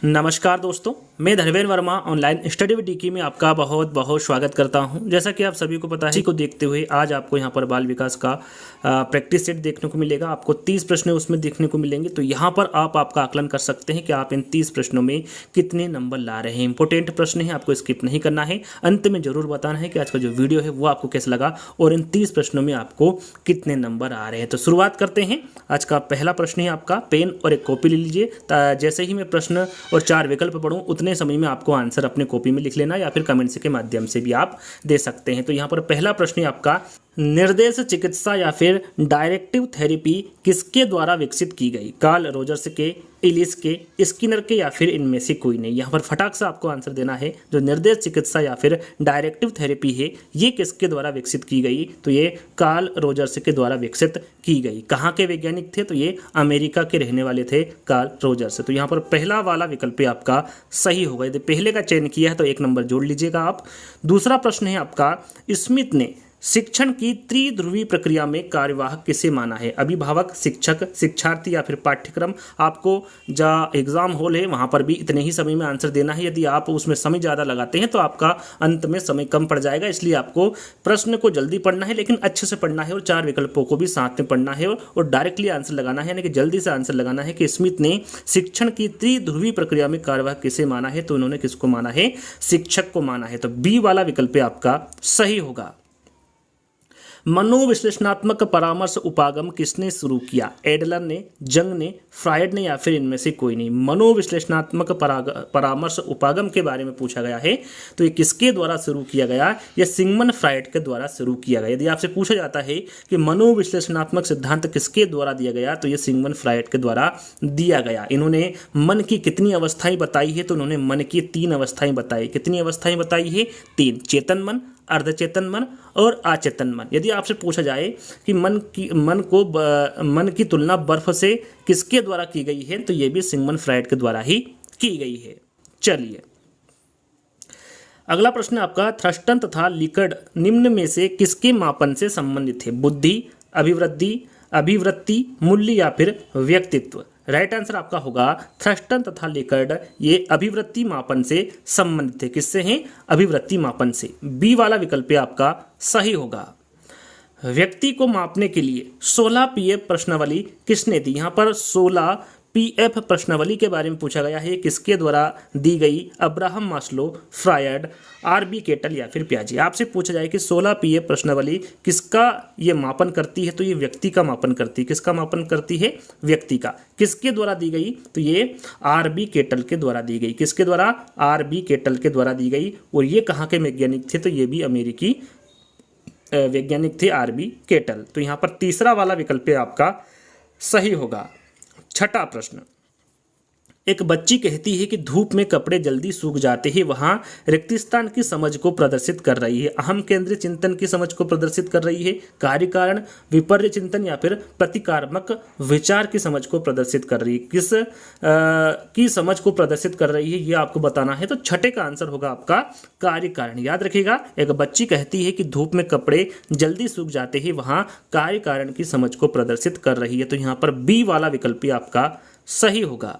नमस्कार दोस्तों, मैं Dharmendra Verma online study with DK में आपका बहुत बहुत स्वागत करता हूं। जैसा कि आप सभी को पता है, इसी को देखते हुए आज आपको यहां पर बाल विकास का प्रैक्टिस सेट देखने को मिलेगा। आपको 30 प्रश्न उसमें देखने को मिलेंगे। तो यहां पर आप आपका आकलन कर सकते हैं कि आप इन 30 प्रश्नों में कितने नंबर ला रहे हैं। इंपॉर्टेंट प्रश्न है, आपको स्किप नहीं करना है। अंत में जरूर बताना है कि आज का जो वीडियो है वो आपको कैसा लगा और इन 30 प्रश्नों में आपको कितने नंबर आ रहे हैं। तो शुरुआत करते हैं। आज का पहला प्रश्न है आपका, पेन और एक कॉपी ले लीजिए। जैसे ही मैं प्रश्न और 4 विकल्प पढ़ूं उतने समय में आपको आंसर अपने कॉपी में लिख लेना या फिर कमेंट्स के माध्यम से भी आप दे सकते हैं। तो यहाँ पर पहला प्रश्न है आपका, निर्देश चिकित्सा या फिर डायरेक्टिव थेरेपी किसके द्वारा विकसित की गई? कार्ल रोजर्स के, इलिस के, स्किनर के या फिर इनमें से कोई नहीं। यहाँ पर फटाक से आपको आंसर देना है। जो निर्देश चिकित्सा या फिर डायरेक्टिव थेरेपी है ये किसके द्वारा विकसित की गई? तो ये कार्ल रोजर्स के द्वारा विकसित की गई। कहाँ के वैज्ञानिक थे? तो ये अमेरिका के रहने वाले थे कार्ल रोजर्स। तो यहाँ पर पहला वाला विकल्प आपका सही होगा। यदि पहले का चयन किया है तो 1 नंबर जोड़ लीजिएगा आप। दूसरा प्रश्न है आपका, स्मिथ ने शिक्षण की त्रिध्रुवी प्रक्रिया में कार्यवाहक किसे माना है? अभिभावक, शिक्षक, शिक्षार्थी या फिर पाठ्यक्रम। आपको जहाँ एग्जाम हॉल है वहाँ पर भी इतने ही समय में आंसर देना है। यदि आप उसमें समय ज़्यादा लगाते हैं तो आपका अंत में समय कम पड़ जाएगा। इसलिए आपको प्रश्न को जल्दी पढ़ना है, लेकिन अच्छे से पढ़ना है और 4 विकल्पों को भी साथ में पढ़ना है और डायरेक्टली आंसर लगाना है, यानी कि जल्दी से आंसर लगाना है कि स्मिथ ने शिक्षण की त्रिध्रुवी प्रक्रिया में कार्यवाहक किसे माना है? तो उन्होंने किसको माना है? शिक्षक को माना है। तो बी वाला विकल्प आपका सही होगा। मनोविश्लेषणात्मक परामर्श उपागम किसने शुरू किया? एडलर ने, जंग ने, फ्रायड ने या फिर इनमें से कोई नहीं। मनोविश्लेषणात्मक परामर्श उपागम के बारे में पूछा गया है तो ये किसके द्वारा शुरू किया गया? ये सिगमंड फ्रायड के द्वारा शुरू किया गया। यदि आपसे पूछा जाता है कि मनोविश्लेषणात्मक सिद्धांत किसके द्वारा दिया गया तो ये सिगमंड फ्रायड के द्वारा दिया गया। इन्होंने मन की कितनी अवस्थाएं बताई है? तो उन्होंने मन की 3 अवस्थाएं बताई। कितनी अवस्थाएं बताई है? 3। चेतन मन, अर्धचेतन मन और अचेतन मन। यदि आपसे पूछा जाए कि मन की तुलना बर्फ से किसके द्वारा की गई है तो यह भी सिगमंड फ्रायड के द्वारा ही की गई है। चलिए अगला प्रश्न आपका, थ्रस्टन तथा लिकर्ट निम्न में से किसके मापन से संबंधित है? बुद्धि, अभिवृत्ति, मूल्य या फिर व्यक्तित्व। राइट आंसर आपका होगा थ्रस्टन तथा लिकर्ट ये अभिवृत्ति मापन से संबंधित है। किससे हैं? अभिवृत्ति मापन से। बी वाला विकल्प आपका सही होगा। व्यक्ति को मापने के लिए 16 पीएफ प्रश्नावली किसने दी? यहाँ पर 16 पीएफ प्रश्नावली के बारे में पूछा गया है। किसके द्वारा दी गई? Abraham Maslow, Freud, RB Cattell या फिर पियाजे। आपसे पूछा जाए कि 16 पीएफ प्रश्नावली किसका ये मापन करती है तो ये व्यक्ति का मापन करती है। किसका मापन करती है? व्यक्ति का। किसके द्वारा दी गई? तो ये आरबी केटल के द्वारा दी गई। किसके द्वारा? आरबी केटल के द्वारा दी गई। और ये कहाँ के वैज्ञानिक थे? तो ये भी अमेरिकी वैज्ञानिक थे, आरबी केटल। तो यहाँ पर तीसरा वाला विकल्प आपका सही होगा। छठा प्रश्न, एक बच्ची कहती है कि धूप में कपड़े जल्दी सूख जाते हैं। वहाँ रिक्तिस्थान की समझ को प्रदर्शित कर रही है। अहम केंद्रीय चिंतन की समझ को प्रदर्शित कर रही है। कार्य कारण विपर्य चिंतन या फिर प्रतिकारमक विचार की समझ को प्रदर्शित कर रही है। किस की समझ को प्रदर्शित कर रही है ये आपको बताना है। तो छठे का आंसर होगा आपका कार्य कारण। याद रखिएगा, एक बच्ची कहती है कि धूप में कपड़े जल्दी सूख जाते हैं। वहाँ कार्य कारण की समझ को प्रदर्शित कर रही है। तो यहाँ पर बी वाला विकल्प आपका सही होगा।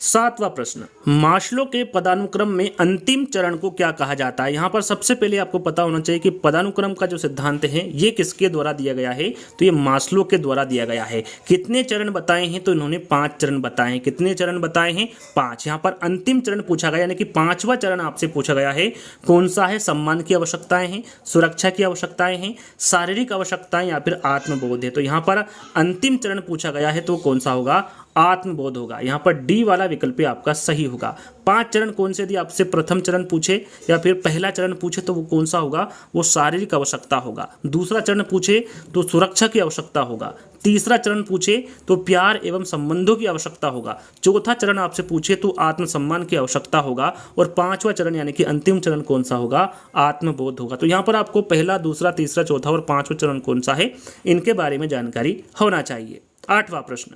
7वां प्रश्न, मास्लो के पदानुक्रम में अंतिम चरण को क्या कहा जाता है? यहाँ पर सबसे पहले आपको पता होना चाहिए कि पदानुक्रम का जो सिद्धांत है ये किसके द्वारा दिया गया है? तो ये मास्लो के द्वारा दिया गया है। कितने चरण बताए हैं? तो इन्होंने 5 चरण बताए हैं। कितने चरण बताए हैं? 5। यहाँ पर अंतिम चरण पूछा गया, यानी कि 5वां चरण आपसे पूछा गया है। कौन सा है? सम्मान की आवश्यकताएं हैं, सुरक्षा की आवश्यकताएं हैं, शारीरिक आवश्यकताएं या फिर आत्मबोध है। तो यहाँ पर अंतिम चरण पूछा गया है तो कौन सा होगा? आत्मबोध होगा। यहाँ पर डी वाला विकल्प आपका सही होगा। 5 चरण कौन से? यदि आपसे प्रथम चरण पूछे या फिर पहला चरण पूछे तो वो कौन सा होगा? वो शारीरिक आवश्यकता होगा। दूसरा चरण पूछे तो सुरक्षा की आवश्यकता होगा। तीसरा चरण पूछे तो प्यार एवं संबंधों की आवश्यकता होगा। चौथा चरण आपसे पूछे तो आत्मसम्मान की आवश्यकता होगा। और 5वां चरण यानी कि अंतिम चरण कौन सा होगा? आत्मबोध होगा। तो यहाँ पर आपको पहला, दूसरा, तीसरा, चौथा और 5वां चरण कौन सा है इनके बारे में जानकारी होना चाहिए। 8वां प्रश्न,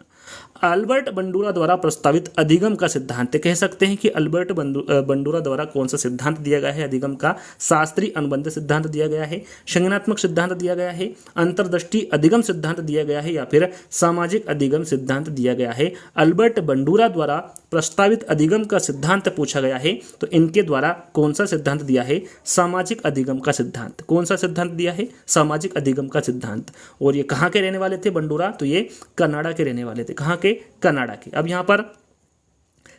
अल्बर्ट बंडूरा द्वारा प्रस्तावित अधिगम का सिद्धांत, कह सकते हैं कि अल्बर्ट बंडूरा द्वारा कौन सा सिद्धांत दिया गया है अधिगम का? शास्त्रीय अनुबंध सिद्धांत दिया गया है, संज्ञानात्मक सिद्धांत दिया गया है, अंतर्दृष्टि अधिगम सिद्धांत दिया गया है, या फिर सामाजिक अधिगम सिद्धांत दिया गया है? अल्बर्ट बंडूरा द्वारा प्रस्तावित अधिगम का सिद्धांत पूछा गया है, तो इनके द्वारा कौन सा सिद्धांत दिया है? सामाजिक अधिगम का सिद्धांत। कौन सा सिद्धांत दिया है? सामाजिक अधिगम का सिद्धांत। और ये कहाँ के रहने वाले थे बंडूरा? तो ये कनाडा के रहने वाले थे। कहाँ के? कनाडा के। अब यहाँ पर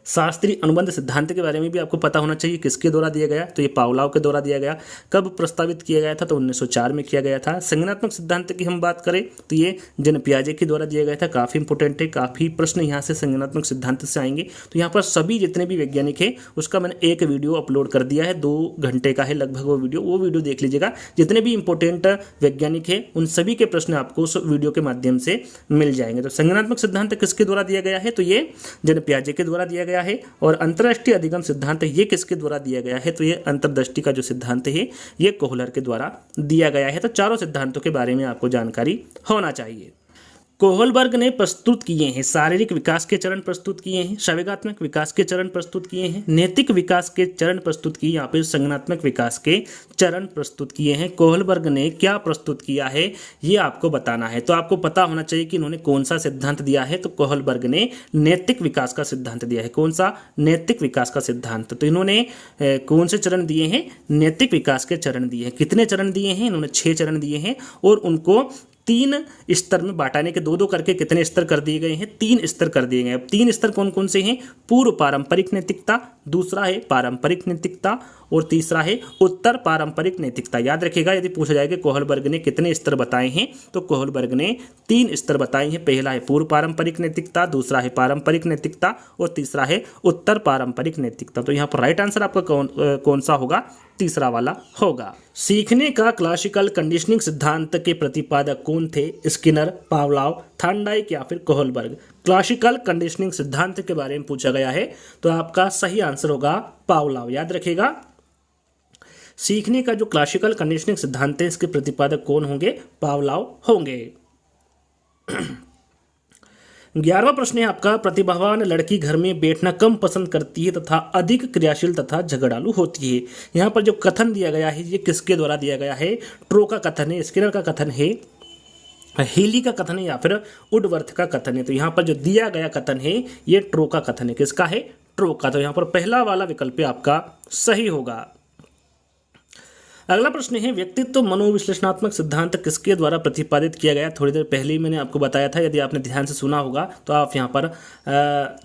शास्त्रीय अनुबंध सिद्धांत के बारे में भी आपको पता होना चाहिए, किसके द्वारा दिया गया? तो ये पावलोव के द्वारा दिया गया। कब प्रस्तावित किया गया था? तो 1904 में किया गया था। संज्ञानात्मक सिद्धांत की हम बात करें तो ये जन पियाजे के द्वारा दिया गया था। काफ़ी इंपॉर्टेंट है, काफ़ी प्रश्न यहाँ से संज्ञानात्मक सिद्धांत से आएंगे। तो यहाँ पर सभी जितने भी वैज्ञानिक हैं उसका मैंने एक वीडियो अपलोड कर दिया है, 2 घंटे का है लगभग वो वीडियो देख लीजिएगा। जितने भी इंपॉर्टेंट वैज्ञानिक हैं उन सभी के प्रश्न आपको उस वीडियो के माध्यम से मिल जाएंगे। तो संज्ञानात्मक सिद्धांत किसके द्वारा दिया गया है? तो ये जन पियाजे के द्वारा दिया गया है। और अंतर्राष्ट्रीय अधिगम सिद्धांत ये किसके द्वारा दिया गया है? तो ये अंतर्दृष्टि का जो सिद्धांत है ये कोहलर के द्वारा दिया गया है। तो चारों सिद्धांतों के बारे में आपको जानकारी होना चाहिए। कोहलबर्ग ने प्रस्तुत किए हैं शारीरिक विकास के चरण प्रस्तुत किए हैं, संवेगात्मक विकास के चरण प्रस्तुत किए हैं, नैतिक विकास के चरण प्रस्तुत किए, या फिर संज्ञानात्मक विकास के चरण प्रस्तुत किए हैं। कोहलबर्ग ने क्या प्रस्तुत किया है ये आपको बताना है। तो आपको पता होना चाहिए कि इन्होंने कौन सा सिद्धांत दिया है। तो कोहलबर्ग ने नैतिक विकास का सिद्धांत दिया है। कौन सा? नैतिक विकास का सिद्धांत। तो इन्होंने कौन से चरण दिए हैं? नैतिक विकास के चरण दिए हैं। कितने चरण दिए हैं? इन्होंने 6 चरण दिए हैं और उनको 3 स्तर में बांटाने के 2-2 करके कितने स्तर कर दिए गए हैं? 3 स्तर कर दिए गए। अब 3 स्तर कौन कौन से हैं? पूर्व पारंपरिक नैतिकता, दूसरा है पारंपरिक नैतिकता और तीसरा है उत्तर पारंपरिक नैतिकता। याद रखिएगा, यदि पूछा जाए कि कोहलबर्ग ने कितने स्तर बताए हैं तो कोहलबर्ग ने 3 स्तर बताए हैं। पहला है पूर्व पारंपरिक नैतिकता, दूसरा है पारंपरिक नैतिकता और तीसरा है उत्तर पारंपरिक नैतिकता। तो यहाँ पर राइट आंसर आपका कौन सा होगा? तीसरा वाला होगा। सीखने का क्लासिकल कंडीशनिंग सिद्धांत के प्रतिपादक कौन थे? स्किनर, पावलोव, थॉर्नडाइक या फिर कोहलबर्ग। क्लासिकल कंडीशनिंग सिद्धांत के बारे में पूछा गया है तो आपका सही आंसर होगा पावलोव। याद रखिएगा, सीखने का जो क्लासिकल कंडीशनिंग सिद्धांत है इसके प्रतिपादक कौन होंगे? पावलोव होंगे। 11वां प्रश्न है आपका, प्रतिभावान लड़की घर में बैठना कम पसंद करती है तथा अधिक क्रियाशील तथा झगड़ालू होती है। यहाँ पर जो कथन दिया गया है ये किसके द्वारा दिया गया है? ट्रो का कथन है, स्किनर का कथन है, हेली का कथन है या फिर वुडवर्थ का कथन है। तो यहाँ पर जो दिया गया कथन है ये ट्रो का कथन है। किसका है? ट्रो का। तो यहाँ पर पहला वाला विकल्प आपका सही होगा। अगला प्रश्न है, व्यक्तित्व मनोविश्लेषणात्मक सिद्धांत किसके द्वारा प्रतिपादित किया गया? थोड़ी देर पहले ही मैंने आपको बताया था, यदि आपने ध्यान से सुना होगा तो आप यहाँ पर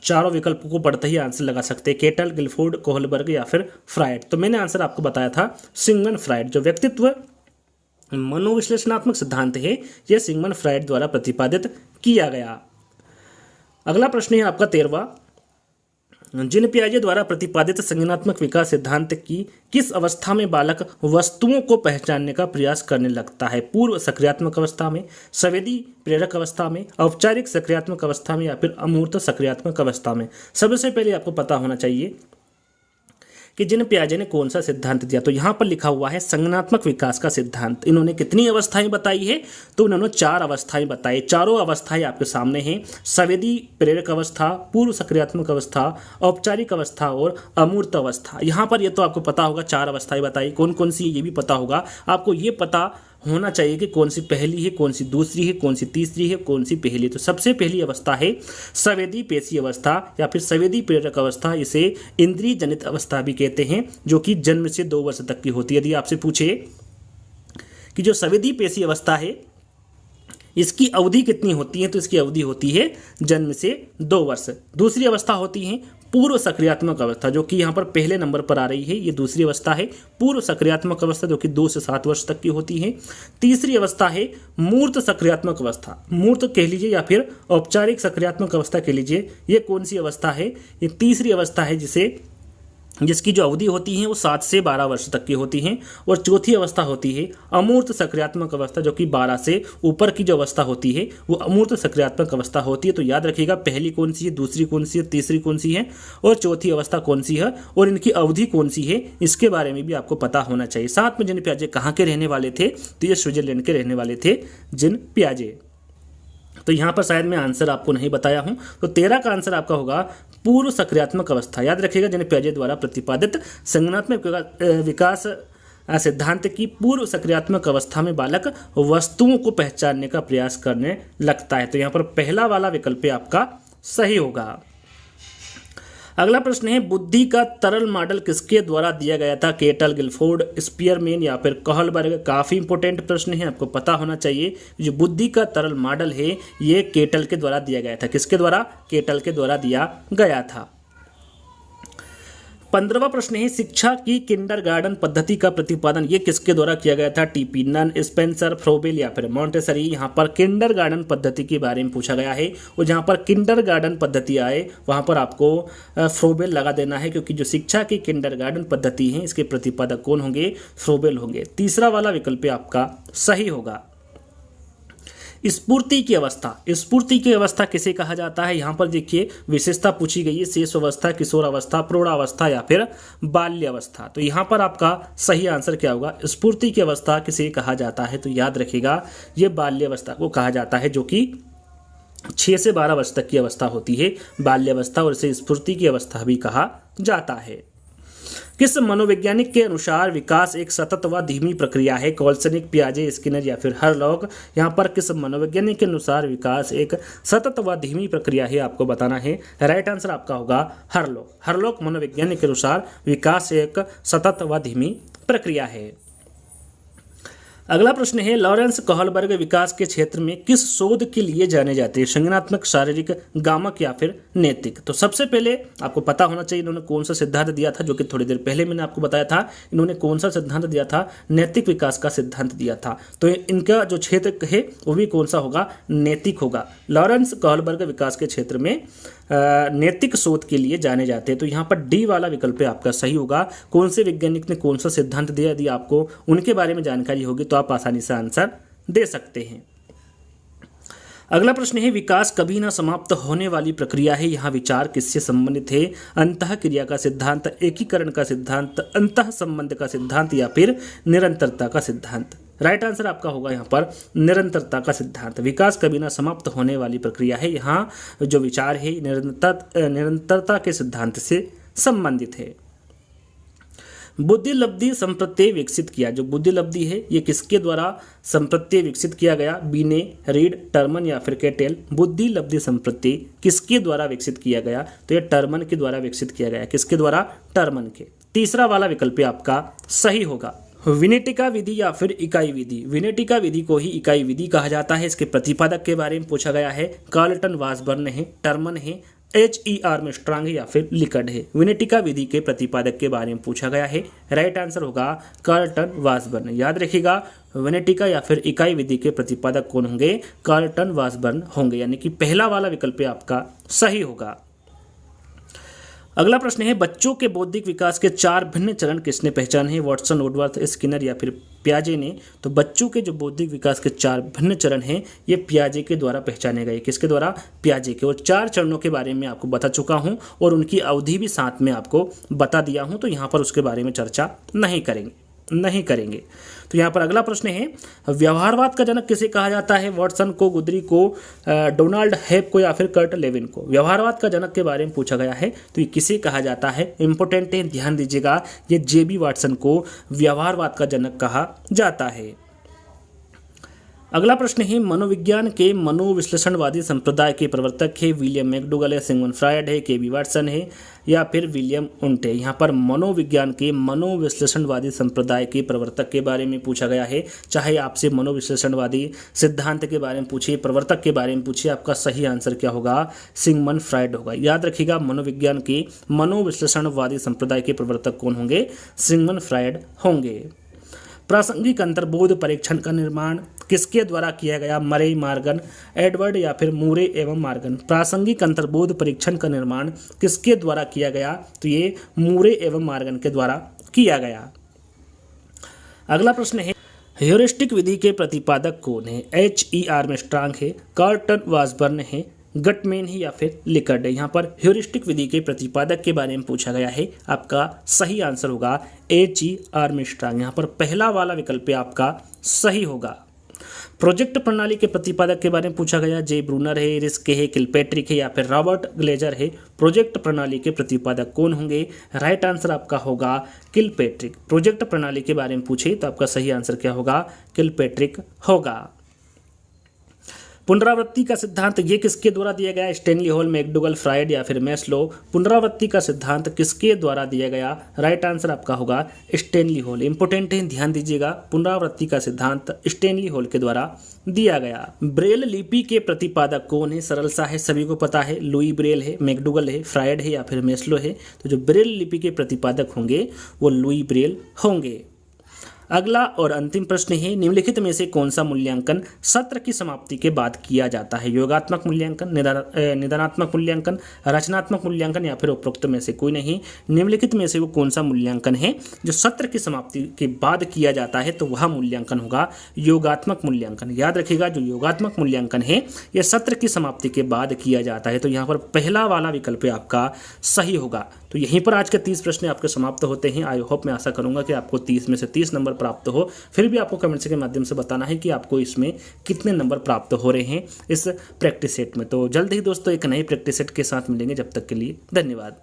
चारों विकल्पों को पढ़ते ही आंसर लगा सकते हैं। केटल, गिलफोर्ड, कोहलबर्ग या फिर फ्रायड। तो मैंने आंसर आपको बताया था सिगमंड फ्रायड। जो व्यक्तित्व मनोविश्लेषणात्मक सिद्धांत है यह सिगमंड फ्रायड द्वारा प्रतिपादित किया गया। अगला प्रश्न है आपका 13वां, जिन पियाजे द्वारा प्रतिपादित संज्ञानात्मक विकास सिद्धांत की किस अवस्था में बालक वस्तुओं को पहचानने का प्रयास करने लगता है? पूर्व सक्रियात्मक अवस्था में, संवेदी प्रेरक अवस्था में, औपचारिक सक्रियात्मक अवस्था में या फिर अमूर्त सक्रियात्मक अवस्था में? सबसे पहले आपको पता होना चाहिए कि जिन पियाजे ने कौन सा सिद्धांत दिया। तो यहाँ पर लिखा हुआ है संज्ञानात्मक विकास का सिद्धांत। इन्होंने कितनी अवस्थाएं बताई है? तो इन्होंने 4 अवस्थाएं बताई। चारों अवस्थाएं आपके सामने हैं, संवेदी प्रेरक अवस्था, पूर्व सक्रियात्मक अवस्था, औपचारिक अवस्था और अमूर्त अवस्था। यहाँ पर ये तो आपको पता होगा 4 अवस्थाएं बताई, कौन कौन सी ये भी पता होगा। आपको ये पता होना चाहिए कि कौन सी पहली है, कौन सी दूसरी है, कौन सी तीसरी है, कौन सी पहली है। तो सबसे पहली अवस्था है संवेदी पेशी अवस्था या फिर संवेदी प्रेरक अवस्था। इसे इंद्रिय जनित अवस्था भी कहते हैं, जो कि जन्म से 2 वर्ष तक की होती है। यदि आपसे पूछे कि जो संवेदी पेशी अवस्था है इसकी अवधि कितनी होती है, तो इसकी अवधि होती है जन्म से 2 वर्ष। दूसरी अवस्था होती है पूर्व सक्रियात्मक अवस्था, जो कि यहाँ पर पहले नंबर पर आ रही है। ये दूसरी अवस्था है पूर्व सक्रियात्मक अवस्था, जो कि 2 से 7 वर्ष तक की होती है। तीसरी अवस्था है मूर्त सक्रियात्मक अवस्था, मूर्त कह लीजिए या फिर औपचारिक सक्रियात्मक अवस्था कह लीजिए। ये कौन सी अवस्था है? ये तीसरी अवस्था है जिसकी जो अवधि होती है वो 7 से 12 वर्ष तक की होती है। और चौथी अवस्था होती है अमूर्त सक्रियात्मक अवस्था, जो कि 12 से ऊपर की जो अवस्था होती है वो अमूर्त सक्रियात्मक अवस्था होती है। तो याद रखिएगा, पहली कौन सी है, दूसरी कौन सी है, तीसरी कौन सी है और चौथी अवस्था कौन सी है और इनकी अवधि कौन सी है, इसके बारे में भी आपको पता होना चाहिए। साथ में जिन पियाजे कहाँ के रहने वाले थे? तो ये स्विट्जरलैंड के रहने वाले थे जिन पियाजे। तो यहाँ पर शायद मैं आंसर आपको नहीं बताया हूँ। तो 13 का आंसर आपका होगा पूर्व सक्रियात्मक अवस्था। याद रखिएगा, जिन्हें पियाजे द्वारा प्रतिपादित संज्ञानात्मक विकास सिद्धांत की पूर्व सक्रियात्मक अवस्था में बालक वस्तुओं को पहचानने का प्रयास करने लगता है। तो यहाँ पर पहला वाला विकल्प आपका सही होगा। अगला प्रश्न है, बुद्धि का तरल मॉडल किसके द्वारा दिया गया था? केटल, गिलफोर्ड, स्पीयरमैन या फिर कहलबर्ग। काफ़ी इंपॉर्टेंट प्रश्न है, आपको पता होना चाहिए। जो बुद्धि का तरल मॉडल है ये केटल के द्वारा दिया गया था। किसके द्वारा? केटल के द्वारा दिया गया था। 15वां प्रश्न है, शिक्षा की किंडरगार्टन पद्धति का प्रतिपादन ये किसके द्वारा किया गया था? टीपी नन, स्पेंसर, फ्रोबेल या फिर मॉन्टेसरी। यहाँ पर किंडरगार्टन पद्धति के बारे में पूछा गया है और जहाँ पर किंडरगार्टन पद्धति आए वहाँ पर आपको फ्रोबेल लगा देना है, क्योंकि जो शिक्षा की किंडरगार्टन पद्धति है इसके प्रतिपादक कौन होंगे? फ्रोबेल होंगे। तीसरा वाला विकल्प आपका सही होगा। स्फूर्ति की अवस्था, स्फूर्ति की अवस्था किसे कहा जाता है? यहाँ पर देखिए विशेषता पूछी गई है, शेष अवस्था, किशोर अवस्था, प्रौढ़ावस्था या फिर बाल्य अवस्था। तो यहाँ पर आपका सही आंसर क्या होगा? स्फूर्ति की अवस्था किसे कहा जाता है? तो याद रखिएगा ये बाल्य अवस्था को कहा जाता है, जो कि 6 से 12 वर्ष तक की अवस्था होती है बाल्य अवस्था, और इसे स्फूर्ति की अवस्था भी कहा जाता है। किस मनोवैज्ञानिक के अनुसार विकास एक सतत व धीमी प्रक्रिया है? कॉल्सनिक, पियाजे, स्किनर या फिर हरलॉक। यहाँ पर किस मनोवैज्ञानिक के अनुसार विकास एक सतत व धीमी प्रक्रिया है आपको बताना है। राइट आंसर आपका होगा हरलॉक। हरलॉक मनोवैज्ञानिक के अनुसार विकास एक सतत व धीमी प्रक्रिया है। अगला प्रश्न है, लॉरेंस कहलबर्ग विकास के क्षेत्र में किस शोध के लिए जाने जाते हैं? संज्ञानात्मक, शारीरिक, गामक या फिर नैतिक। तो सबसे पहले आपको पता होना चाहिए इन्होंने कौन सा सिद्धांत दिया था, जो कि थोड़ी देर पहले मैंने आपको बताया था। इन्होंने कौन सा सिद्धांत दिया था? नैतिक विकास का सिद्धांत दिया था। तो इनका जो क्षेत्र है वो भी कौन सा होगा? नैतिक होगा। लॉरेंस कहलबर्ग विकास के क्षेत्र में नैतिक शोध के लिए जाने जाते हैं। तो यहाँ पर डी वाला विकल्प आपका सही होगा। कौन से वैज्ञानिक ने कौन सा सिद्धांत दिया, यदि आपको उनके बारे में जानकारी होगी तो आप आसानी से आंसर दे सकते हैं। अगला प्रश्न है, विकास कभी ना समाप्त होने वाली प्रक्रिया है। यहाँ विचार किससे संबंधित है? अंतः क्रिया का सिद्धांत, एकीकरण का सिद्धांत, अंतः संबंध का सिद्धांत या फिर निरंतरता का सिद्धांत। राइट आंसर आपका होगा यहाँ पर निरंतरता का सिद्धांत। विकास कभी ना समाप्त होने वाली प्रक्रिया है। यहाँ जो विचार है निरंतरता के सिद्धांत से संबंधित है। बुद्धि लब्धि संप्रत्यय विकसित किया। जो बुद्धि लब्धि है ये किसके द्वारा संप्रत्यय विकसित किया गया? बीने, रीड, टर्मन या फिर कैटेल। बुद्धि लब्धि संप्रत्यय किसके द्वारा विकसित किया गया? तो ये टर्मन के द्वारा विकसित किया गया। किसके द्वारा? टर्मन के। तीसरा वाला विकल्प आपका सही होगा। विनेटिका विधि या फिर इकाई विधि। विनेटिका विधि को ही इकाई विधि कहा जाता है। इसके प्रतिपादक के बारे में पूछा गया है। कार्लटन वासबर्न है, टर्मन है, H.E. आर्मस्ट्रांग है या फिर लिकर्ड है। विनेटिका विधि के प्रतिपादक के बारे में पूछा गया है। राइट आंसर होगा कार्लटन वासबर्न। याद रखिएगा विनेटिका या फिर इकाई विधि के प्रतिपादक कौन होंगे? कार्लटन वासबर्न होंगे, यानी कि पहला वाला विकल्प आपका सही होगा। अगला प्रश्न है, बच्चों के बौद्धिक विकास के 4 भिन्न चरण किसने पहचाने हैं? वॉटसन, वुडवर्थ, स्किनर या फिर पियाजे ने। तो बच्चों के जो बौद्धिक विकास के 4 भिन्न चरण हैं ये पियाजे के द्वारा पहचाने गए। किसके द्वारा? पियाजे के। और 4 चरणों के बारे में आपको बता चुका हूं और उनकी अवधि भी साथ में आपको बता दिया हूं, तो यहाँ पर उसके बारे में चर्चा नहीं करेंगे। तो यहाँ पर अगला प्रश्न है, व्यवहारवाद का जनक किसे कहा जाता है? वॉटसन को, गुदरी को, डोनाल्ड हेप को या फिर कर्ट लेविन को। व्यवहारवाद का जनक के बारे में पूछा गया है, तो ये किसे कहा जाता है? इंपॉर्टेंट है, ध्यान दीजिएगा। ये JB वाटसन को व्यवहारवाद का जनक कहा जाता है। अगला प्रश्न है, मनोविज्ञान के मनोविश्लेषणवादी संप्रदाय के प्रवर्तक है विलियम मैकडूगल है, सिगमंड फ्रायड है, KB वाटसन है या फिर विलियम उंट है। यहाँ पर मनोविज्ञान के मनोविश्लेषणवादी संप्रदाय के प्रवर्तक के बारे में पूछा गया है। चाहे आपसे मनोविश्लेषणवादी सिद्धांत के बारे में पूछिए, प्रवर्तक के बारे में पूछिए, आपका सही आंसर क्या होगा? सिगमंड फ्रायड होगा। याद रखिएगा मनोविज्ञान के मनोविश्लेषणवादी संप्रदाय के प्रवर्तक कौन होंगे? सिगमंड फ्रायड होंगे। प्रासंगिक अंतर्बोध परीक्षण का निर्माण किसके द्वारा किया गया? मरे, मार्गन, एडवर्ड या फिर मूरे एवं मार्गन। प्रासंगिक अंतर्बोध परीक्षण का निर्माण किसके द्वारा किया गया? तो ये मूरे एवं मार्गन के द्वारा किया गया। अगला प्रश्न है, ह्यूरिस्टिक विधि के प्रतिपादक कौन है? H.E. आर्मस्ट्रांग है, कार्लटन वासबर्न है, गटमैन है या फिर लिकर्ड है। यहाँ पर ह्यूरिस्टिक विधि के प्रतिपादक के बारे में पूछा गया है। आपका सही आंसर होगा H.E. आर्मस्ट्रांग। यहाँ पर पहला वाला विकल्प आपका सही होगा। प्रोजेक्ट प्रणाली के प्रतिपादक के बारे में पूछा गया, जे ब्रूनर है, रिस्क है, किलपेट्रिक है या फिर रॉबर्ट ग्लेजर है। प्रोजेक्ट प्रणाली के प्रतिपादक कौन होंगे? राइट आंसर आपका होगा किलपेट्रिक। प्रोजेक्ट प्रणाली के बारे में पूछे तो आपका सही आंसर क्या होगा? किलपेट्रिक होगा। पुनरावृत्ति का सिद्धांत ये किसके द्वारा दिया गया? स्टैनली हॉल, मैकडूगल, फ्रायड या फिर मैस्लो। पुनरावृत्ति का सिद्धांत किसके द्वारा दिया गया? राइट आंसर आपका होगा स्टैनली हॉल। इंपॉर्टेंट है, ध्यान दीजिएगा, पुनरावृत्ति का सिद्धांत स्टैनली हॉल के द्वारा दिया गया। ब्रेल लिपि के प्रतिपादक कौन है? सरल सा है, सभी को पता है, लुई ब्रेल है, मैकडूगल है, फ्रायड है या फिर मैस्लो है। तो जो ब्रेल लिपि के प्रतिपादक होंगे वो लुई ब्रेल होंगे। अगला और अंतिम प्रश्न है, निम्नलिखित में से कौन सा मूल्यांकन सत्र की समाप्ति के बाद किया जाता है? योगात्मक मूल्यांकन, निदानात्मक मूल्यांकन, रचनात्मक मूल्यांकन या फिर उपरोक्त में से कोई नहीं। निम्नलिखित में से वो कौन सा मूल्यांकन है जो सत्र की समाप्ति के बाद किया जाता है? तो वह मूल्यांकन होगा योगात्मक मूल्यांकन। याद रखिएगा, जो योगात्मक मूल्यांकन है यह सत्र की समाप्ति के बाद किया जाता है। तो यहाँ पर पहला वाला विकल्प आपका सही होगा। तो यहीं पर आज के 30 प्रश्न आपके समाप्त होते हैं। आई होप, मैं आशा करूंगा कि आपको 30 में से 30 नंबर प्राप्त हो। फिर भी आपको कमेंट्स के माध्यम से बताना है कि आपको इसमें कितने नंबर प्राप्त हो रहे हैं इस प्रैक्टिस सेट में। तो जल्द ही दोस्तों एक नई प्रैक्टिस सेट के साथ मिलेंगे। जब तक के लिए धन्यवाद।